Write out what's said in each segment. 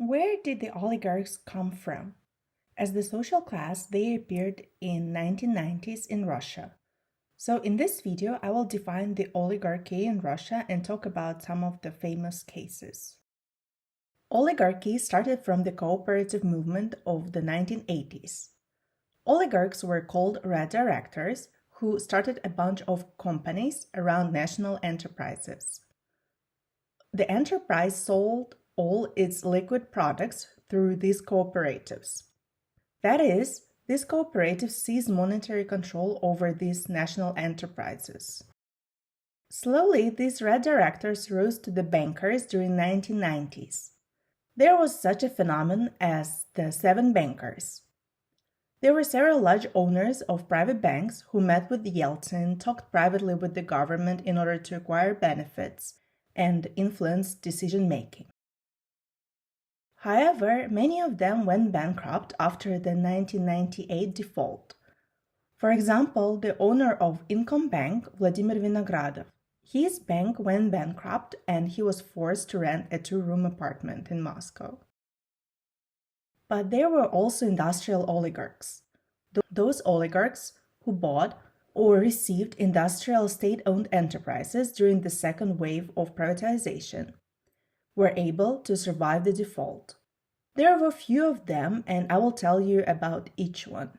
Where did the oligarchs come from? As the social class, they appeared in 1990s in Russia. So in this video, I will define the oligarchy in Russia and talk about some of the famous cases. Oligarchy started from the cooperative movement of the 1980s. Oligarchs were called red directors who started a bunch of companies around national enterprises. The enterprise sold all its liquid products through these cooperatives. That is, these cooperatives seized monetary control over these national enterprises. Slowly, these red directors rose to the bankers during 1990s. There was such a phenomenon as the seven bankers. There were several large owners of private banks who met with Yeltsin, talked privately with the government in order to acquire benefits and influence decision-making. However, many of them went bankrupt after the 1998 default. For example, the owner of Incombank, Vladimir Vinogradov. His bank went bankrupt and he was forced to rent a two-room apartment in Moscow. But there were also industrial oligarchs. Those oligarchs who bought or received industrial state-owned enterprises during the second wave of privatization were able to survive the default. There were few of them, and I will tell you about each one.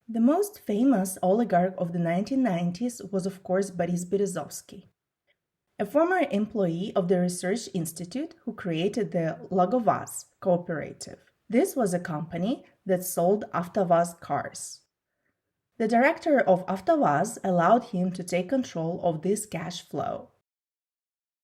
The most famous oligarch of the 1990s was, of course, Boris Berezovsky, a former employee of the Research Institute who created the Lagovaz cooperative. This was a company that sold Avtovaz cars. The director of Avtovaz allowed him to take control of this cash flow.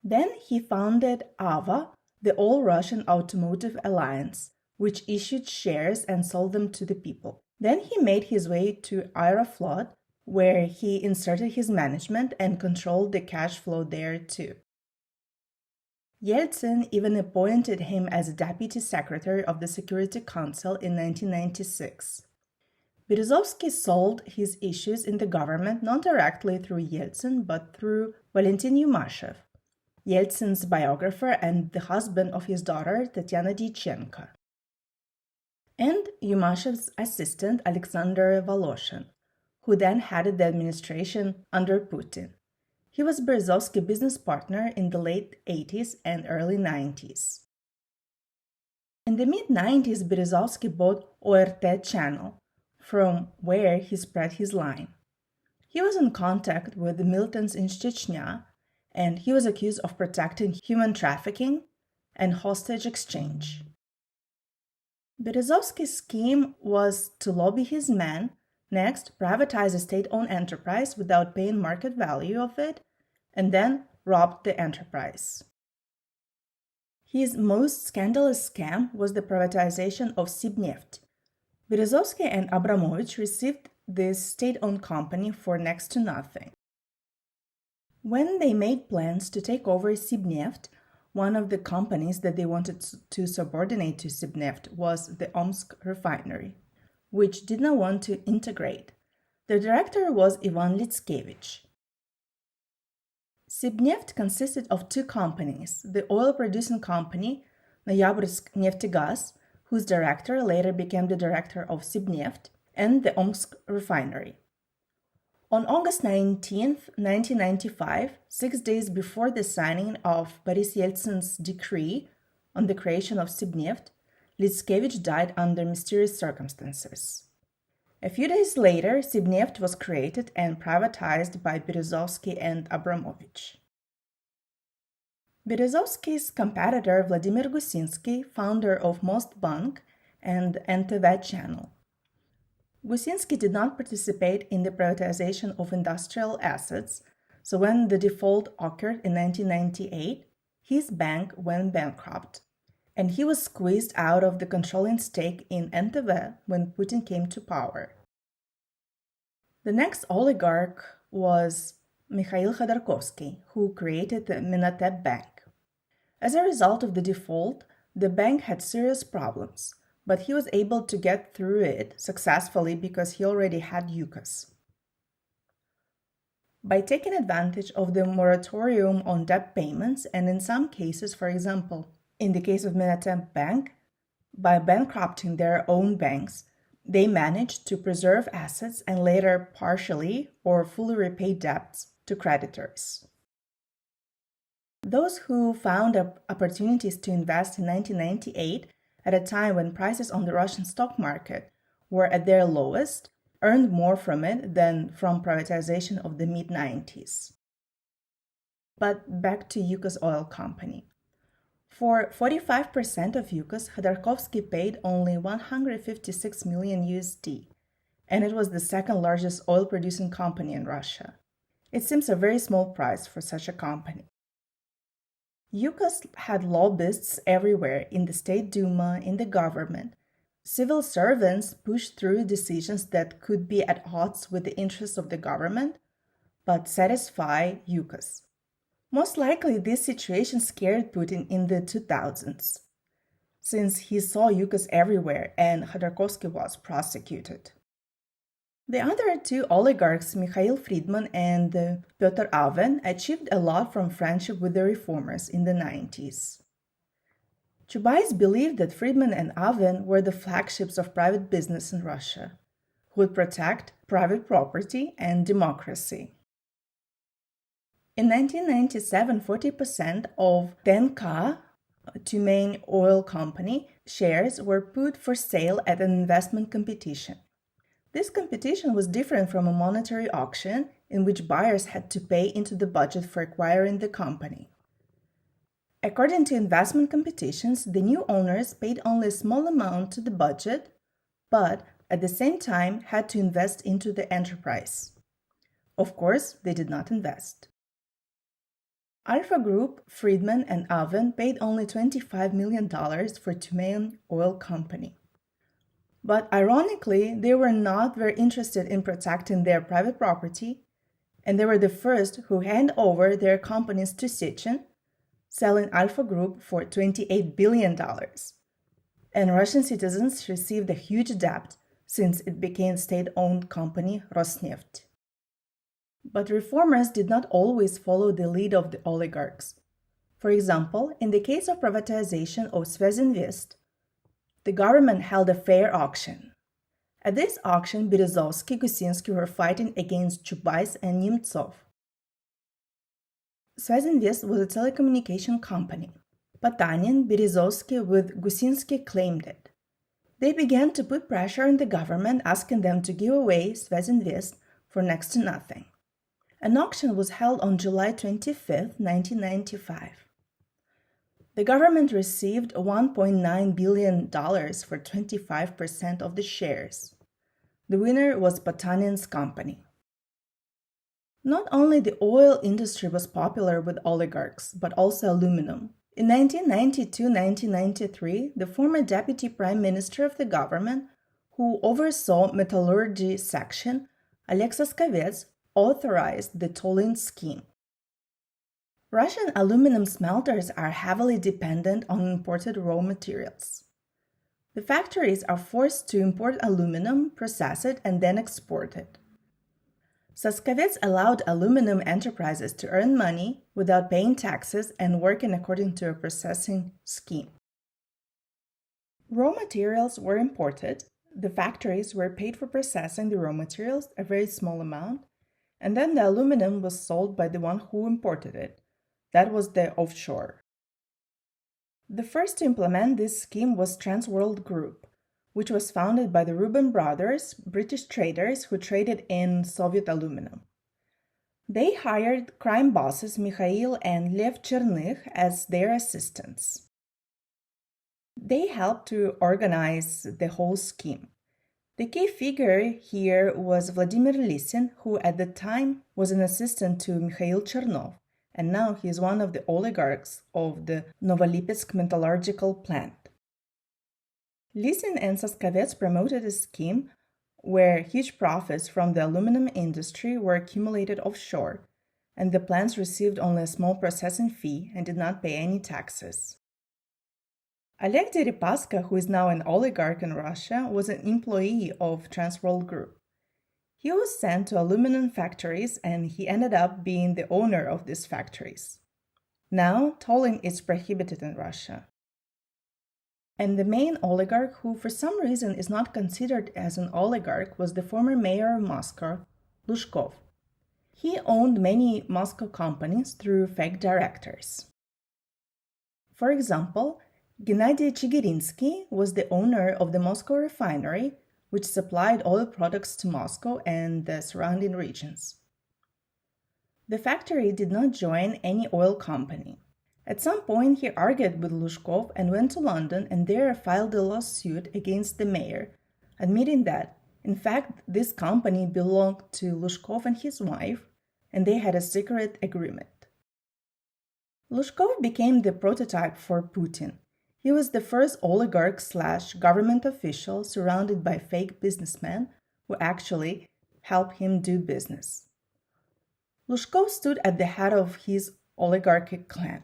Then he founded AVA, the All-Russian Automotive Alliance, which issued shares and sold them to the people. Then he made his way to Aeroflot, where he inserted his management and controlled the cash flow there too. Yeltsin even appointed him as a deputy secretary of the Security Council in 1996. Berezovsky solved his issues in the government not directly through Yeltsin, but through Valentin Yumashev, Yeltsin's biographer and the husband of his daughter, Tatiana Dyachenko, and Yumashev's assistant, Alexander Voloshin, who then headed the administration under Putin. He was Berezovsky's business partner in the late 80s and early 90s. In the mid-90s, Berezovsky bought ORT channel, from where he spread his line. He was in contact with the militants in Chechnya, and he was accused of protecting human trafficking and hostage exchange. Berezovsky's scheme was to lobby his men, next privatize a state-owned enterprise without paying market value of it, and then rob the enterprise. His most scandalous scam was the privatization of Sibneft. Berezovsky and Abramovich received this state-owned company for next to nothing. When they made plans to take over Sibneft, one of the companies that they wanted to subordinate to Sibneft was the Omsk refinery, which did not want to integrate. The director was Ivan Litskevich. Sibneft consisted of two companies, the oil-producing company Noyabrsk Neftegaz, whose director later became the director of Sibneft, and the Omsk refinery. On August 19, 1995, 6 days before the signing of Boris Yeltsin's decree on the creation of Sibneft, Litskevich died under mysterious circumstances. A few days later, Sibneft was created and privatized by Berezovsky and Abramovich. Berezovsky's competitor Vladimir Gusinsky, founder of Mostbank and NTV channel. Gusinsky did not participate in the privatization of industrial assets, so when the default occurred in 1998, his bank went bankrupt, and he was squeezed out of the controlling stake in NTV when Putin came to power. The next oligarch was Mikhail Khodorkovsky, who created the Minotep Bank. As a result of the default, the bank had serious problems, but he was able to get through it successfully because he already had UCAS. By taking advantage of the moratorium on debt payments and in some cases, for example, In the case of Minatemp Bank, by bankrupting their own banks, they managed to preserve assets and later partially or fully repay debts to creditors. Those who found opportunities to invest in 1998, at a time when prices on the Russian stock market were at their lowest, earned more from it than from privatization of the mid-90s. But back to Yukos Oil Company. For 45% of Yukos, Khodorkovsky paid only 156 million USD, and it was the second largest oil-producing company in Russia. It seems a very small price for such a company. Yukos had lobbyists everywhere, in the State Duma, in the government. Civil servants pushed through decisions that could be at odds with the interests of the government, but satisfy Yukos. Most likely, this situation scared Putin in the 2000s, since he saw Yukos everywhere and Khodorkovsky was prosecuted. The other two oligarchs, Mikhail Friedman and Pyotr Aven, achieved a lot from friendship with the reformers in the 90s. Chubais believed that Friedman and Aven were the flagships of private business in Russia, who would protect private property and democracy. In 1997, 40% of Tenka, Tyumen Oil Company, shares were put for sale at an investment competition. This competition was different from a monetary auction in which buyers had to pay into the budget for acquiring the company. According to investment competitions, the new owners paid only a small amount to the budget, but at the same time had to invest into the enterprise. Of course, they did not invest. Alpha Group, Friedman, and Aven paid only $25 million for Tyumen Oil Company. But ironically, they were not very interested in protecting their private property, and they were the first who handed over their companies to Sechin, selling Alpha Group for $28 billion. And Russian citizens received a huge debt since it became state-owned company Rosneft. But reformers did not always follow the lead of the oligarchs. For example, in the case of privatization of Svyazhinvest, the government held a fair auction. At this auction, Berezovsky, Gusinsky were fighting against Chubais and Nemtsov. Svyazhinvest was a telecommunication company. Potanin, Berezovsky with Gusinsky claimed it. They began to put pressure on the government, asking them to give away Svyazhinvest for next to nothing. An auction was held on July 25, 1995. The government received $1.9 billion for 25% of the shares. The winner was Potanin's company. Not only the oil industry was popular with oligarchs, but also aluminum. In 1992-1993, the former deputy prime minister of the government, who oversaw metallurgy section, Oleg Saskavets, authorized the tolling scheme. Russian aluminum smelters are heavily dependent on imported raw materials. The factories are forced to import aluminum, process it, and then export it. Saskavets allowed aluminum enterprises to earn money without paying taxes and working according to a processing scheme. Raw materials were imported, the factories were paid for processing the raw materials, a very small amount, and then the aluminum was sold by the one who imported it. That was the offshore. The first to implement this scheme was Transworld Group, which was founded by the Rubin brothers, British traders who traded in Soviet aluminum. They hired crime bosses Mikhail and Lev Chernych as their assistants. They helped to organize the whole scheme. The key figure here was Vladimir Lisin, who at the time was an assistant to Mikhail Chernov, and now he is one of the oligarchs of the Novolipetsk metallurgical plant. Lisin and Saskavets promoted a scheme where huge profits from the aluminum industry were accumulated offshore, and the plants received only a small processing fee and did not pay any taxes. Oleg Deripaska, who is now an oligarch in Russia, was an employee of Transworld Group. He was sent to aluminum factories and he ended up being the owner of these factories. Now, tolling is prohibited in Russia. And the main oligarch, who for some reason is not considered as an oligarch, was the former mayor of Moscow, Lushkov. He owned many Moscow companies through fake directors. For example, Gennady Chigirinsky was the owner of the Moscow refinery, which supplied oil products to Moscow and the surrounding regions. The factory did not join any oil company. At some point, he argued with Lushkov and went to London and there filed a lawsuit against the mayor, admitting that, in fact, this company belonged to Lushkov and his wife, and they had a secret agreement. Lushkov became the prototype for Putin. He was the first oligarch/government official surrounded by fake businessmen who actually helped him do business. Lushkov stood at the head of his oligarchic clan.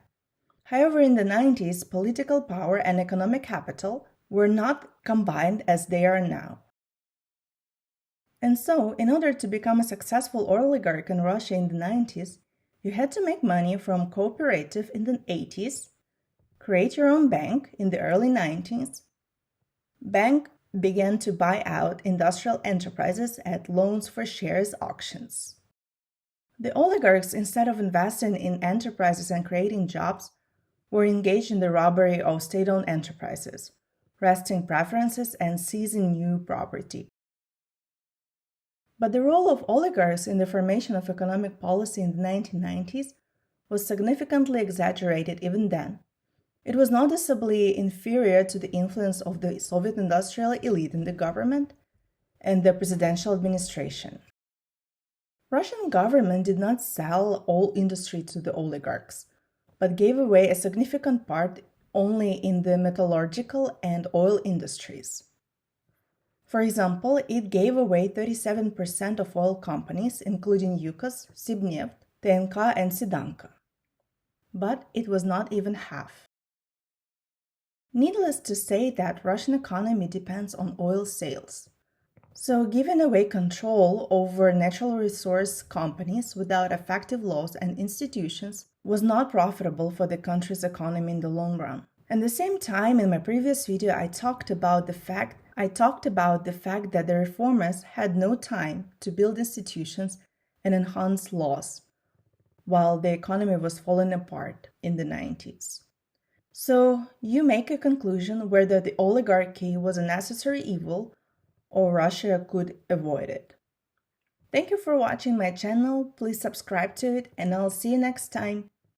However, in the 90s, political power and economic capital were not combined as they are now. And so, in order to become a successful oligarch in Russia in the 90s, you had to make money from cooperative in the 80s, create your own bank in the early 90s. Bank began to buy out industrial enterprises at loans for shares auctions. The oligarchs, instead of investing in enterprises and creating jobs, were engaged in the robbery of state-owned enterprises, wresting preferences and seizing new property. But the role of oligarchs in the formation of economic policy in the 1990s was significantly exaggerated even then. It was noticeably inferior to the influence of the Soviet industrial elite in the government and the presidential administration. Russian government did not sell all industry to the oligarchs, but gave away a significant part only in the metallurgical and oil industries. For example, it gave away 37% of oil companies, including Yukos, Sibneft, TNK, and Sidanka. But it was not even half. Needless to say that Russian economy depends on oil sales. So giving away control over natural resource companies without effective laws and institutions was not profitable for the country's economy in the long run. At the same time, in my previous video, I talked about the fact that the reformers had no time to build institutions and enhance laws, while the economy was falling apart in the 90s. So you make a conclusion whether the oligarchy was a necessary evil or Russia could avoid it. Thank you for watching my channel. Please subscribe to it, and I'll see you next time.